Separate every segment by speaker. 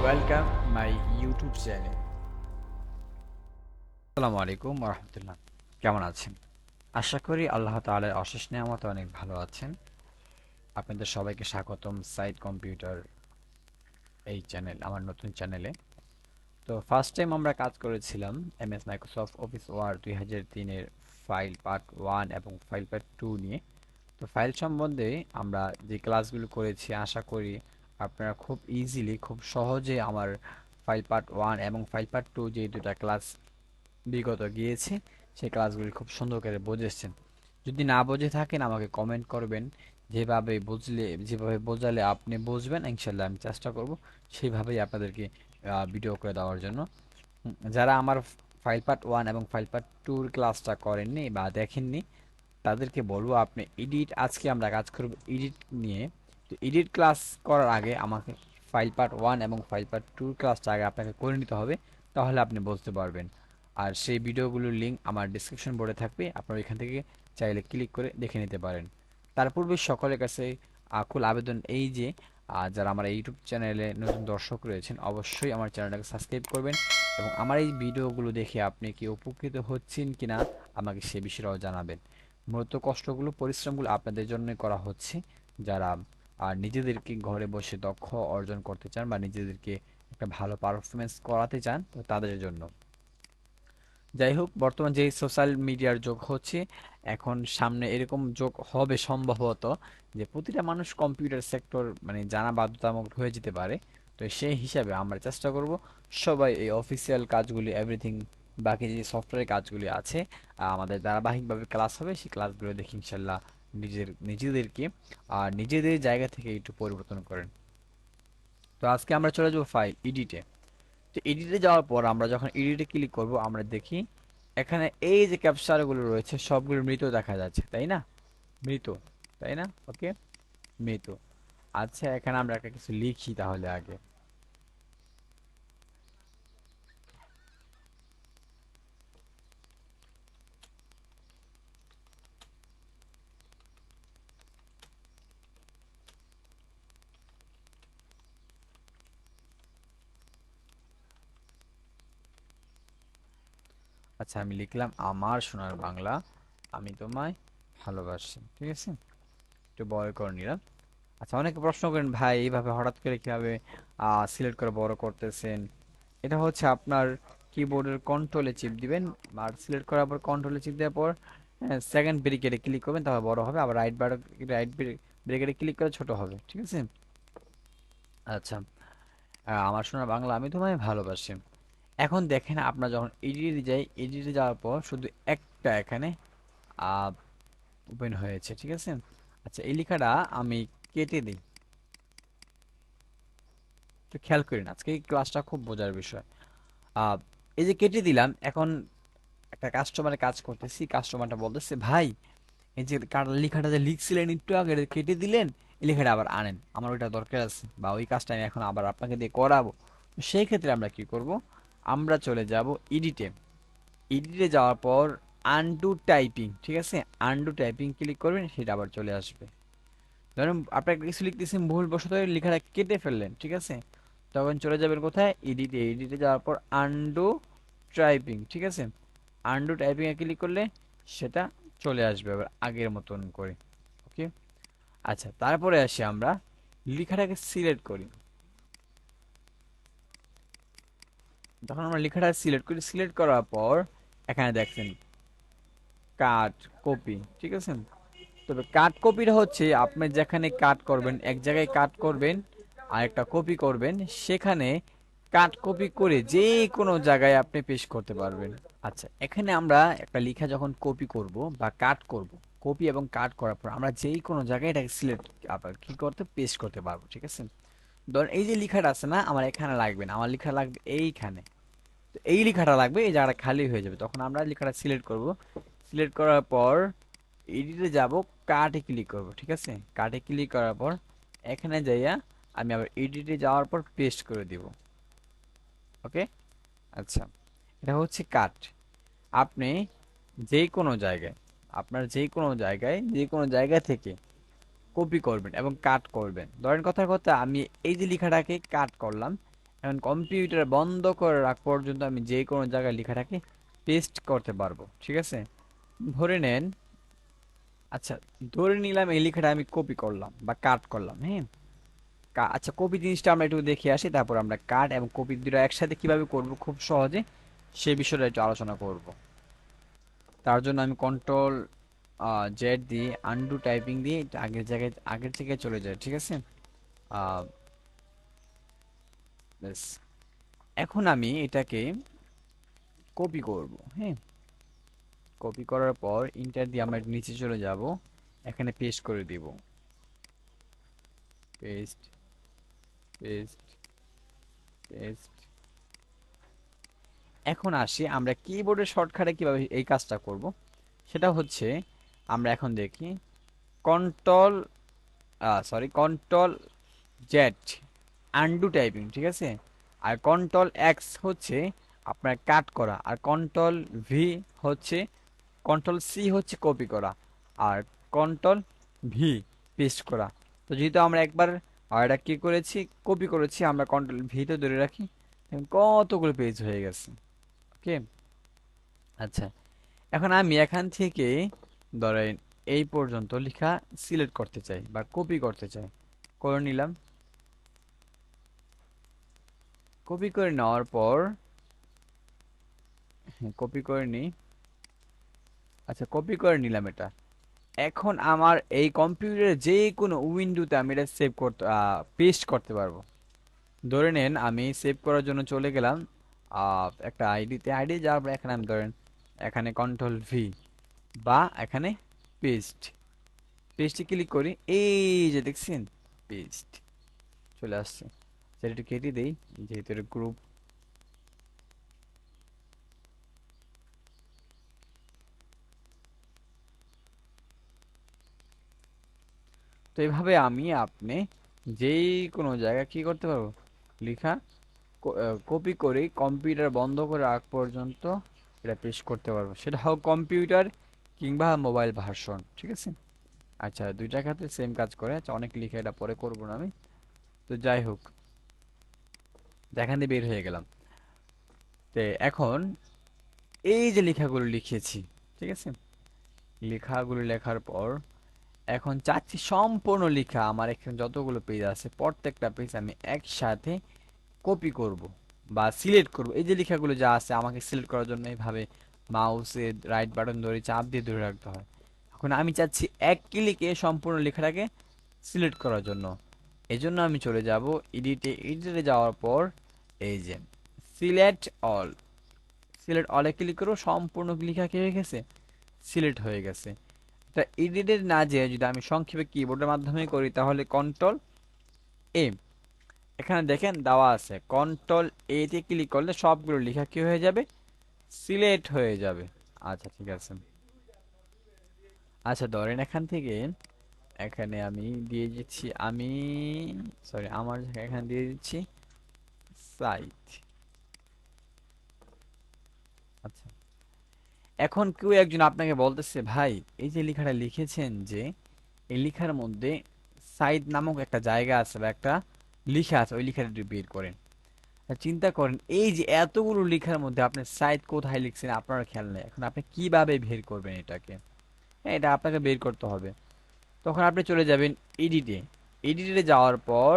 Speaker 1: Welcome my YouTube channel. আসসালামু আলাইকুম রহমতুল্লাহ। কেমন আছেন? আশা করি আল্লাহ তাআলার অশেষ নিয়ামতে অনেক ভালো আছেন। আপনাদের সবাইকে স্বাগতম সাইড কম্পিউটার এই চ্যানেল, আমার নতুন চ্যানেলে। তো ফার্স্ট টাইম আমরা কাজ করেছিলাম এমএস মাইক্রোসফট অফিস ওয়ার্ড 2003-এর ফাইল পার্ট 1 এবং ফাইল পার্ট 2 নিয়ে। তো ফাইল সম্বন্ধে আমরা যে ক্লাসগুলো করেছি, আশা করি আপনারা খুব ইজিলি, খুব সহজে আমার ফাইল পার্ট 1 এবং ফাইল পার্ট 2 যে দুটা ক্লাস বিগত গিয়েছে সেই ক্লাসগুলি খুব সুন্দর করে বুঝেছেন। যদি না বুঝে থাকেন আমাকে কমেন্ট করবেন। যেভাবে বোঝালে আপনি বুঝবেন, ইনশাল্লাহ আমি চেষ্টা করব সেইভাবেই আপনাদেরকে ভিডিও করে দেওয়ার জন্য। যারা আমার ফাইল পার্ট 1 এবং ফাইল পার্ট 2 ক্লাসটা করেননি বা দেখেননি তাদেরকে বলবো, আপনি আজকে আমরা কাজ করব এডিট নিয়ে। তো এডিট ক্লাস করার আগে আমাকে ফাইল পার্ট 1 এবং ফাইল পার্ট 2 ক্লাসটা আগে আপনাকে করে নিতে হবে, তাহলে আপনি বুঝতে পারবেন। আর সেই ভিডিওগুলোর লিঙ্ক আমার ডিসক্রিপশন বোর্ডে থাকবে, আপনারা এখান থেকে চাইলে ক্লিক করে দেখে নিতে পারেন। তার পূর্বে সকলের কাছে আকুল আবেদন এই যে, যারা আমার ইউটিউব চ্যানেলে নতুন দর্শক রয়েছেন অবশ্যই আমার চ্যানেলটাকে সাবস্ক্রাইব করবেন এবং আমার এই ভিডিওগুলো দেখে আপনি কি উপকৃত হচ্ছেন কিনা আমাকে সে বিষয়েও জানাবেন। মূলত কষ্টগুলো, পরিশ্রমগুলো আপনাদের জন্যই করা হচ্ছে, যারা নিজেদেরকে ঘরে বসে দক্ষ অর্জন করতে চান বা নিজেদেরকে একটা ভালো পারফরমেন্স করাতে চান, তো তাদের জন্য। যাই হোক, বর্তমান যে সোশ্যাল মিডিয়ার যুগ হচ্ছে, এখন সামনে এরকম যুগ হবে সম্ভবত যে প্রতিটা মানুষ কম্পিউটার সেক্টর মানে জানা বাধ্যতামূলক হয়ে যেতে পারে। তো সেই হিসাবে আমরা চেষ্টা করব সবাই এই অফিসিয়াল কাজগুলি, এভরিথিং, বাকি যে সফটওয়্যারের কাজগুলি আছে, আমাদের ধারাবাহিকভাবে ক্লাস হবে, সেই ক্লাসগুলো দেখে ইনশাল্লাহ নিজেদেরকে নিজেদের জায়গা থেকে একটু পরিবর্তন করেন। তো আজকে আমরা চলে যাবো ফাইল এডিটে। তো এডিটে যাওয়ার পর আমরা যখন এডিটে ক্লিক করব আমরা দেখি এখানে এই যে ক্যাপচারগুলো রয়েছে সবগুলো মৃত দেখা যাচ্ছে, তাই না? মৃত, তাই না? ওকে, মৃত। আচ্ছা, এখানে আমরা একটা কিছু লিখি তাহলে আগে। আচ্ছা, আমি লিখলাম আমার সোনার বাংলা, আমি তোমায় ভালোবাসি, ঠিক আছে? একটু বড় করে নিলাম। আচ্ছা, অনেকে প্রশ্ন করেন ভাই এইভাবে হঠাৎ করে কিভাবে সিলেক্ট করে বড় করতেছেন। এটা হচ্ছে আপনার কিবোর্ডের কন্ট্রোলে চিপ দিবেন, আর সিলেক্ট করার পর কন্ট্রোলে চিপ দেওয়ার পর সেকেন্ড ব্রেকেটে ক্লিক করবেন, তাহলে বড় হবে। আবার রাইট ব্রেকেটে ক্লিক করে ছোট হবে, ঠিক আছে? আচ্ছা, আমার সোনার বাংলা, আমি তোমায় ভালোবাসি। এখন দেখেন, আপনার যখন এডিটে যাই, এডিটে যাওয়ার পর শুধু একটা এখানে ওপেন হয়েছে, ঠিক আছে? আচ্ছা, এই লেখাটা আমি কেটে দিই। তো খেয়াল করেন, আজকে এই ক্লাসটা খুব বোঝার বিষয়। আহ, এই যে কেটে দিলাম, এখন একটা কাস্টমারের কাজ করতেছি, কাস্টমারটা বলতেছে ভাই এই যে লেখাটা যে লিখছিলেন একটু আগে, এটা কেটে দিলেন, এই লেখাটা আবার আনেন, আমার ওইটা দরকার আছে, বা ওই কাজটা আমি এখন আবার আপনাকে দিয়ে করাবো। তো সেই ক্ষেত্রে আমরা কি করব, আমরা চলে যাব এডিটে। এডিটে যাওয়ার পর আনডু টাইপিং, ঠিক আছে? আনডু টাইপিং ক্লিক করবেন, সেটা আবার চলে আসবে। ধরুন আপনি একটা কিছু লিখতেছেন, ভুলবশত লেখাটা কেটে ফেললেন, ঠিক আছে? তখন চলে যাবেন কোথায়, এডিটে। এডিটে যাওয়ার পর আনডু টাইপিং, ঠিক আছে? আনডু টাইপিং এ ক্লিক করলে সেটা চলে আসবে আবার আগের মতন করে। ওকে, আচ্ছা, তারপরে আসি আমরা লেখাটাকে সিলেক্ট করি। যখন আমরা লেখাটা সিলেক্ট করি, সিলেক্ট করার পর এখানে দেখছেন কাট কপি, ঠিক আছে? তবে কাট কপিটা হচ্ছে আপনি যেখানে কাট করবেন, এক জায়গায় কাট করবেন আর একটা কপি করবেন, সেখানে কাট কপি করে যে কোনো জায়গায় আপনি পেস্ট করতে পারবেন। আচ্ছা, এখানে আমরা একটা লেখা যখন কপি করব বা কাট করব, কপি এবং কাট করার পর আমরা যেই কোনো জায়গায় এটাকে সিলেক্ট আবার কি করতে, পেস্ট করতে পারবো, ঠিক আছে? ধরেন এই যে লেখাটা আছে না, আমার এখানে লাগবে না, আমার লেখা লাগবে এইখানে। তো এই লেখাটা লাগবে, এই জায়গাটা খালি হয়ে যাবে, তখন আমরা লেখাটা সিলেক্ট করব। সিলেক্ট করার পর এডিটে যাব, কাটে ক্লিক করব, ঠিক আছে? কাটে ক্লিক করার পর এখানে যাইয়া আমি আবার এডিটে যাওয়ার পর পেস্ট করে দিব। ওকে, আচ্ছা, এটা হচ্ছে কাট। আপনি যে কোনো জায়গায়, আপনার যে কোনো জায়গা থেকে কপি করবেন এবং কাট করবেন। ধরেন কথার কথা, আমি এই যে লেখাটাকে কাট করলাম, এখন কম্পিউটার বন্ধ করে রাখ পর্যন্ত আমি যে কোনো জায়গায় লেখাটাকে পেস্ট করতে পারবো, ঠিক আছে? ধরে নেন, আচ্ছা, ধরে নিলাম এই লেখাটা আমি কপি করলাম বা কাট করলাম, হ্যাঁ। আচ্ছা, কপি জিনিসটা আমরা একটু দেখে আসি, তারপর আমরা কাট এবং কপি দুটো একসাথে কিভাবে করব খুব সহজে সে বিষয়টা একটু আলোচনা করব। তার জন্য আমি কন্ট্রোল জেড দিয়ে আনডু টাইপিং দিয়ে একটু আগের জায়গায় চলে যায়, ঠিক আছে? আহ, ব্যাস। এখন আমি এটাকে কপি করব, হ্যাঁ। কপি করার পর ইন্টার দিয়ে আমরা নিচে চলে যাব, এখানে পেস্ট করে দিব। Paste, paste, paste. এখন আসি আমরা কিবোর্ডের শর্টকাটে কিভাবে এই কাজটা করব। সেটা হচ্ছে, আমরা এখন দেখি control control Z undo typing, ঠিক আছে? আর কন্ট্রোল এক্স হচ্ছে আপনার কাট করা, আর কন্ট্রোল ভি হচ্ছে, কন্ট্রোল সি হচ্ছে কপি করা, আর কন্ট্রোল ভি পেস্ট করা। তো যেহেতু আমরা একবার এটা কি করেছি, কপি করেছি, আমরা কন্ট্রোল ভিতে ধরে রাখি, দেখুন কতগুলো পেজ হয়ে গেছে। ওকে, আচ্ছা। এখন আমি এখান থেকে ধরেন এই পর্যন্ত লেখা সিলেক্ট করতে চাই বা কপি করতে চাই, করে নিলাম। কপি করে নেওয়ার পর, হ্যাঁ, কপি করে নিই। আচ্ছা, কপি করে নিলাম এটা। এখন আমার এই কম্পিউটারে যে কোনো উইন্ডোতে আমি এটা সেভ করতে পেস্ট করতে পারবো। ধরে নেন আমি সেভ করার জন্য চলে গেলাম একটা আইডি যাওয়ার পর এখানে আমি ধরেন এখানে কন্ট্রোল ভি বা এখানে পেস্ট, পেস্টে ক্লিক করি, এই যে দেখছেন পেস্ট চলে আসছে। সেটা একটু কেটে দেই, যেহেতু এটা গ্রুপ। তো এইভাবে আমি আপনি যেই কোনো জায়গায় কি করতে পারবো, লেখা কপি করে কম্পিউটার বন্ধ করে আগ পর্যন্ত এটা পেস্ট করতে পারবো, সেটা হোক কম্পিউটার কিংবা মোবাইল ভার্সন, ঠিক আছে? আচ্ছা, দুইটা ক্ষেত্রে সেম কাজ করে। আচ্ছা, অনেক লিখে এটা পরে করবো না আমি। তো যাই হোক, এখান দিয়ে বের হয়ে গেলাম। তো এখন এই যে লেখাগুলো লিখেছি, ঠিক আছে? লেখাগুলো লেখার পর এখন চাচ্ছি সম্পূর্ণ লেখা আমার এখানে যতগুলো পেজ আছে প্রত্যেকটা পেজ আমি একসাথে কপি করব বা সিলেক্ট করব। এই যে লেখাগুলো যা আছে আমাকে সিলেক্ট করার জন্য এইভাবে মাউসের রাইট বাটন ধরে চাপ দিয়ে ধরে রাখতে হয়। এখন আমি চাচ্ছি এক ক্লিকে সম্পূর্ণ লেখাটাকে সিলেক্ট করার জন্য। এজন্য আমি চলে যাব এডিটে যাওয়ার পর এই যে সিলেক্ট অল, সিলেক্ট অলে ক্লিক করব, সম্পূর্ণ লেখা কি হয়ে গেছে, সিলেক্ট হয়ে গেছে। এটা এডিটে না যেয়ে যদি আমি সংক্ষেপে কিবোর্ডের মাধ্যমে করি তাহলে কন্ট্রোল এ, এখানে দেখেন দেওয়া আছে কন্ট্রোল এ তে ক্লিক করলে সবগুলো লেখা কি হয়ে যাবে, সিলেক্ট হয়ে যাবে। আচ্ছা, ঠিক আছে। আচ্ছা, ধরেন এখান থেকে এখানে আমি দিয়ে দিচ্ছি, আমি সরি আমার জায়গায় এখানে দিয়ে দিচ্ছি সাইট। আচ্ছা, এখন কেউ একজন আপনাকে বলতেছে, ভাই এই যে লেখাটা লিখেছেন, যে এই লেখার মধ্যে সাইদ নামক একটা জায়গা আছে বা একটা লেখা আছে, ওই লেখাটা একটু বের করেন। চিন্তা করেন এই যে এতগুলো লেখার মধ্যে আপনি সাইদ কোথায় লিখছেন আপনার খেয়াল নেই, এখন আপনি কিভাবে বের করবেন এটাকে? হ্যাঁ, এটা আপনাকে বের করতে হবে। তখন আপনি চলে যাবেন এডিটে, এডিটে যাওয়ার পর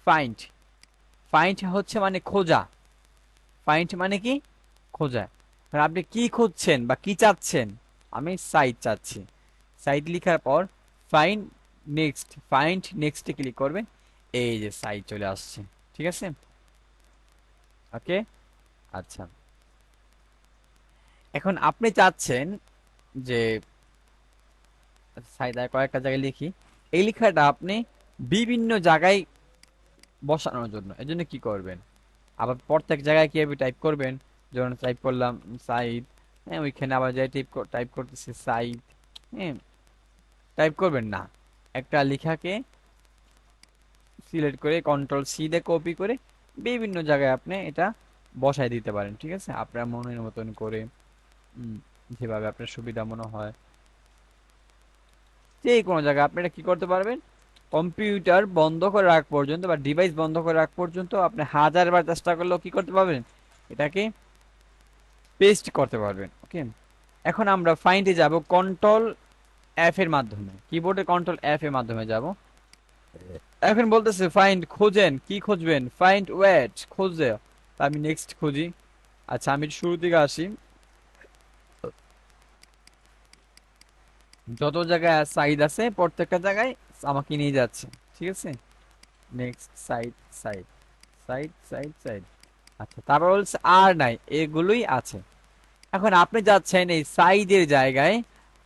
Speaker 1: ফাইন্ড, ফাইন্ড হচ্ছে মানে খোঁজা, ফাইন্ড মানে কি, খোঁজা। আর আপনি কি খুঁজছেন বা কি চাচ্ছেন? আমি সাইট চাচ্ছি। সাইট লেখার পর ফাইন্ড নেক্সট, ফাইন্ড নেক্সটে ক্লিক করবেন, এই যে সাইট চলে আসছে, ঠিক আছে? ওকে, আচ্ছা। এখন আপনি চাচ্ছেন যে সাইট কয়েকটা জায়গায় লিখি, এই লেখাটা আপনি বিভিন্ন জায়গায় বসানোর জন্য, এর জন্য কি করবেন, আবার প্রত্যেক জায়গায় কিভাবে টাইপ করবেন? যেমন টাইপ করলাম সাইড, হ্যাঁ, ওইখানে আবার যাই টাইপ করতেছি সাইড, হ্যাঁ, টাইপ করবেন না। একটা লেখাকে সিলেক্ট করে কন্ট্রোল সি দিয়ে কপি করে বিভিন্ন জায়গায় আপনি এটা বসায় দিতে পারেন, ঠিক আছে? আপনার মনের মতন করে, উম, যেভাবে আপনার সুবিধা মনে হয় যে কোনো জায়গায় আপনি এটা কি করতে পারবেন, কম্পিউটার বন্ধ করে রাখ পর্যন্ত বা ডিভাইস বন্ধ করে রাখ পর্যন্ত আপনি 1000 বার চেষ্টা করলেও কি করতে পারবেন, এটাকে পেস্ট করতে পারবেন। ওকে, এখন আমরা ফাইন্ডে যাব কন্ট্রোল এফ এর মাধ্যমে, কিবোর্ডে কন্ট্রোল এফ এর মাধ্যমে যাব। এখন বলতেছে ফাইন্ড, খোঁজেন, কি খুঁজবেন, ফাইন্ড ওয়েট, খুঁজে। আমি নেক্সট খুঁজি। আচ্ছা, আমি শুরু থেকে আসি। যত জায়গায় সাইড আছে প্রত্যেকটা জায়গায় আমাকে নিয়ে যাচ্ছে, ঠিক আছে। Next, side, side, side, side, side. আচ্ছা, তারপর বলছে আর নাই, এগুলোই আছে। এখন আপনি যাচ্ছেন এই সাইডের জায়গায়,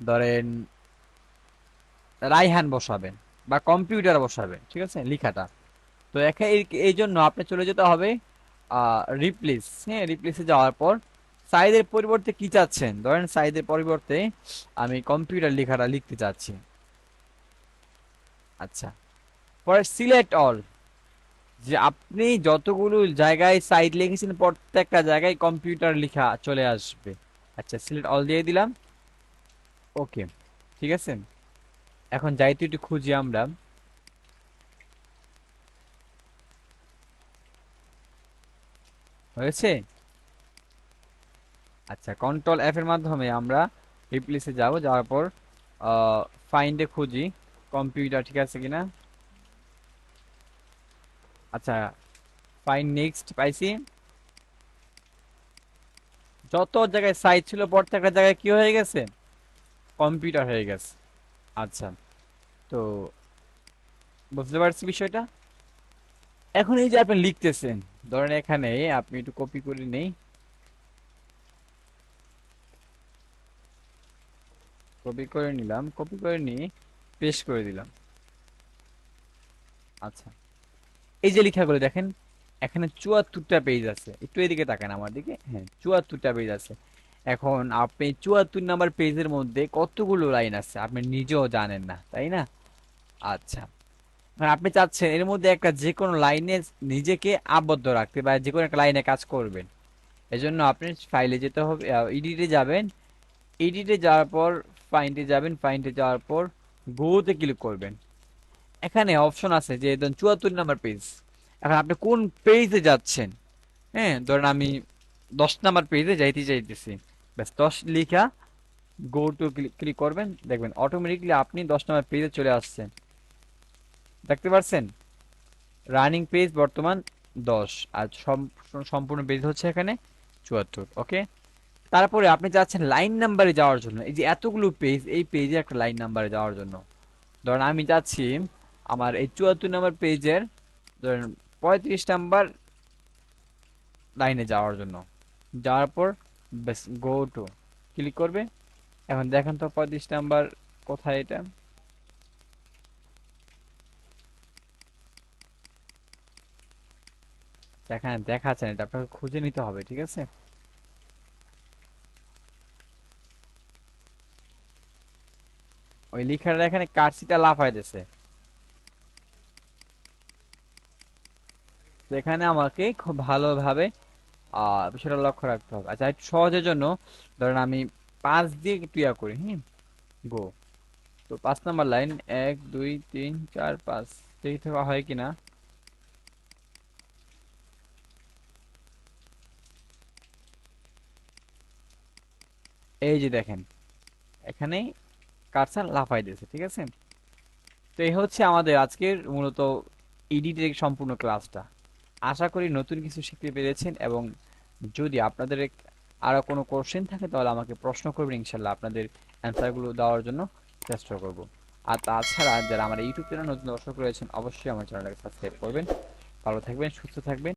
Speaker 1: ধরেন রাইহান বসাবেন বা কম্পিউটার বসাবেন, ঠিক আছে, লেখাটা। তো এই জন্য আপনি চলে যেতে হবে রিপ্লেস। হ্যাঁ, রিপ্লেসে যাওয়ার পর সাইজের পরিবর্তে কি চাচ্ছেন, ধরেন সাইজের পরিবর্তে আমি কম্পিউটার লেখাটা লিখতে চাচ্ছি। আচ্ছা, পরে সিলেক্ট অল, যে আপনি যতগুলো জায়গায় সাইড লিখেছেন প্রত্যেকটা জায়গায় কম্পিউটার লেখা চলে আসবে। আচ্ছা, সিলেক্ট অল দিয়ে দিলাম। ওকে, ঠিক আছে। এখন যাইতে একটু খুঁজি আমরা। হয়েছে। আচ্ছা, কন্ট্রোল এফ এর মাধ্যমে আমরা রিপ্লেসে যাব, যাওয়ার পর ফাইন্ডে খুঁজি কম্পিউটার, ঠিক আছে কিনা। আচ্ছা, ফাইন্ড নেক্সট পাইছি। যত জায়গায় সাইজ ছিল প্রত্যেকটা জায়গায় কি হয়ে গেছে, কম্পিউটার হয়ে গেছে। আচ্ছা, তো বুঝতে পারছি বিষয়টা। এখন এই যে আপনি লিখতেছেন, ধরেন এখানে আপনি একটু কপি করে নেই, কপি করে নিলাম, কপি করে নিয়ে পেস্ট করে দিলাম। আচ্ছা, এই যে লেখাগুলো দেখেন, এখানে 74টা পেজ আছে, একটু এদিকে তাকান আমার দিকে, হ্যাঁ 74টা পেজ আছে। এখন আপনি 74 নাম্বার পেজের মধ্যে কতগুলো লাইন আছে আপনি নিজেও জানেন না, তাই না। আচ্ছা, এখন আপনি চাচ্ছেন এর মধ্যে একটা যে কোনো লাইনে নিজেকে আবদ্ধ রাখতে বা যে কোনো একটা লাইনে কাজ করবেন। এজন্য আপনি ফাইলে যেতে হবে, এডিটে যাবেন, এডিটে যাওয়ার পর ফাইন্ডে যাবেন, ফাইন্ডে যাওয়ার পর গোতে ক্লিক করবেন। এখানে অপশন আছে যে ধরুন 74 নাম্বার পেজ। এখন আপনি কোন পেজে যাচ্ছেন, হ্যাঁ ধরেন আমি 10 নাম্বার পেজে যাইতে চাইতেছি, ব্যাস 10 লিখা গো টু ক্লিক করবেন, দেখবেন অটোমেটিকলি আপনি 10 নাম্বার পেজে চলে আসছেন। দেখতে পাচ্ছেন রানিং পেজ বর্তমান 10, আর সম্পূর্ণ পেজ হচ্ছে এখানে 74। ওকে, তারপরে আপনি যাচ্ছেন লাইন নাম্বারে যাওয়ার জন্য, এই যে এতগুলো পেজ, এই পেজে একটা লাইন নাম্বারে যাওয়ার জন্য। ধরেন আমি যাচ্ছি আমার এই 74 নাম্বার পেজের ধরেন 35 নাম্বার লাইনে যাওয়ার জন্য। যাওয়ার পর ব্যাস গো টু ক্লিক করবে। এখন দেখেন তো 35 নাম্বার কোথায়, এটা এখানে দেখাচ্ছেন, এটা আপনাকে খুঁজে নিতে হবে, ঠিক আছে। ওই লেখাটা এখানে কার্সিটা লাফাইতেছে, তো এখানে আমাকে খুব ভালোভাবে বিষয়টা লক্ষ্য রাখতে হবে। আচ্ছা, একটু সহজের জন্য ধরেন আমি 5 দিয়ে ক্লিয়ার করি, গো। তো 5 নাম্বার লাইন, 1 2 3 4 5, দেখি তো হয় কিনা। এই যে দেখেন, এখানে কার্সার লাফাই দিয়েছে, ঠিক আছে। তো এই হচ্ছে আমাদের আজকের মূলত এডিটের সম্পূর্ণ ক্লাসটা। আশা করি নতুন কিছু শিখতে পেরেছেন, এবং যদি আপনাদের আরো কোনো কোশ্চেন থাকে তাহলে আমাকে প্রশ্ন করবেন, ইনশাল্লাহ আপনাদের অ্যান্সারগুলো দেওয়ার জন্য চেষ্টা করব। আর তাছাড়া যারা আমার ইউটিউব চ্যানেল নতুন দর্শক রয়েছেন, অবশ্যই আমার চ্যানেলটাকে সাবস্ক্রাইব করবেন। ভালো থাকবেন, সুস্থ থাকবেন।